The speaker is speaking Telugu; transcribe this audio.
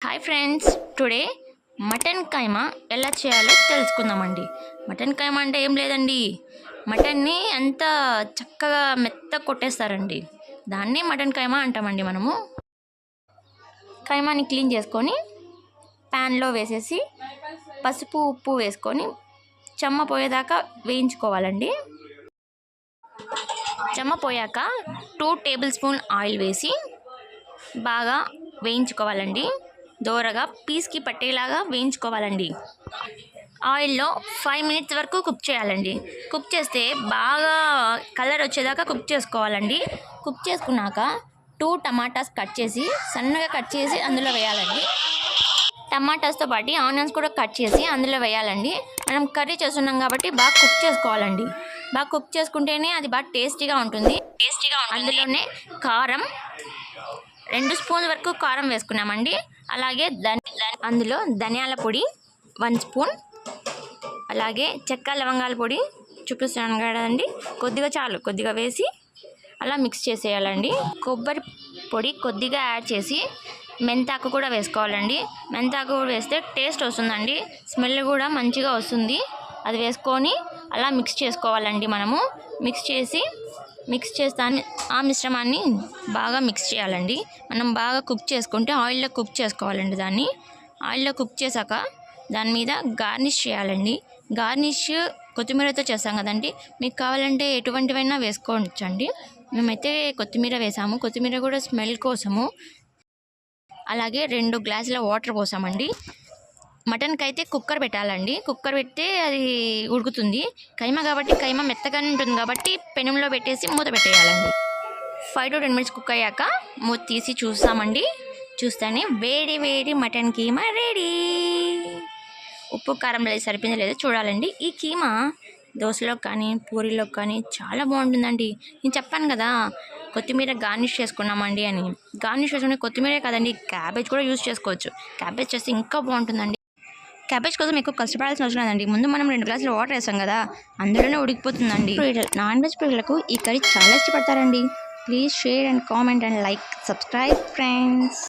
హాయ్ ఫ్రెండ్స్, టుడే మటన్ కైమా ఎలా చేయాలో తెలుసుకుందామండి. మటన్ కైమా అంటే ఏం లేదండి, మటన్ని అంత చక్కగా మెత్తగా కొట్టేస్తారండి. దాన్ని మటన్ కైమా అంటామండి. మనము కైమాని క్లీన్ చేసుకొని ప్యాన్లో వేసేసి పసుపు ఉప్పు వేసుకొని చెమ్మ పోయేదాకా వేయించుకోవాలండి. చెమ్మ పోయాక 2 టేబుల్ స్పూన్ ఆయిల్ వేసి బాగా వేయించుకోవాలండి. దోరగా పీస్కి పట్టేలాగా వేయించుకోవాలండి. ఆయిల్లో 5 మినిట్స్ వరకు కుక్ చేయాలండి. కుక్ చేస్తే బాగా కలర్ వచ్చేదాకా కుక్ చేసుకోవాలండి. కుక్ చేసుకున్నాక 2 టమాటాస్ కట్ చేసి సన్నగా కట్ చేసి అందులో వేయాలండి. టమాటాస్తో పాటు ఆనియన్స్ కూడా కట్ చేసి అందులో వేయాలండి. మనం కర్రీ చేస్తున్నాం కాబట్టి బాగా కుక్ చేసుకోవాలండి. బాగా కుక్ చేసుకుంటేనే అది బాగా టేస్టీగా ఉంటుంది. అందులోనే కారం 2 స్పూన్ల వరకు కారం వేసుకున్నామండి. అలాగే అందులో ధనియాల పొడి 1 స్పూన్, అలాగే చెక్క లవంగాల పొడి చూపిస్తాను కదండి, కొద్దిగా చాలు, కొద్దిగా వేసి అలా మిక్స్ చేసేయాలండి. కొబ్బరి పొడి కొద్దిగా యాడ్ చేసి మెంతాకు కూడా వేసుకోవాలండి. మెంతాకు కూడా వేస్తే టేస్ట్ వస్తుందండి, స్మెల్ కూడా మంచిగా వస్తుంది. అది వేసుకొని అలా మిక్స్ చేసుకోవాలండి. మనము మిక్స్ చేస్తాను. ఆ మిశ్రమాన్ని బాగా మిక్స్ చేయాలండి. మనం బాగా కుక్ చేసుకుంటే ఆయిల్లో కుక్ చేసుకోవాలండి. దాన్ని ఆయిల్లో కుక్ చేశాక దాని మీద గార్నిష్ చేయాలండి. గార్నిష్ కొత్తిమీరతో చేస్తాం కదండి, మీకు కావాలంటే ఎటువంటివైనా వేసుకోవచ్చండి. మేమైతే కొత్తిమీర వేసాము, కొత్తిమీర కూడా స్మెల్ కోసము. అలాగే 2 గ్లాసుల వాటర్ పోసామండి. మటన్కి అయితే కుక్కర్ పెట్టాలండి. కుక్కర్ పెడితే అది ఉడుకుతుంది. కైమా కాబట్టి కైమా మెత్తగానే ఉంటుంది కాబట్టి పెనంలో పెట్టేసి మూత పెట్టేయాలండి. 5 to 10 మినిట్స్ కుక్ అయ్యాక మూత తీసి చూస్తామండి. చూస్తేనే వేడి వేడి మటన్ కీమా రెడీ. ఉప్పు కారం లేదు సరిపోయిందో లేదో చూడాలండి. ఈ కీమా దోశలో కానీ పూరీలో కానీ చాలా బాగుంటుందండి. నేను చెప్పాను కదా కొత్తిమీర గార్నిష్ చేసుకున్నామండి అని. గార్నిష్ చేసుకునే కొత్తిమీరే కదండి, క్యాబేజ్ కూడా యూజ్ చేసుకోవచ్చు. క్యాబేజ్ చేస్తే ఇంకా బాగుంటుందండి. క్యాబేజ్ కోసం ఎక్కువ కష్టపడాల్సిన అవసరం లేదండి. ముందు మనం 2 గ్లాసులు వాటర్ వేసాం కదా, అందులోనే ఉడికిపోతుందండి. నాన్ వెజ్ ప్రియులకు ఈ కర్రీ చాలా ఇష్టపడతారండి. Please share and comment and like, subscribe friends.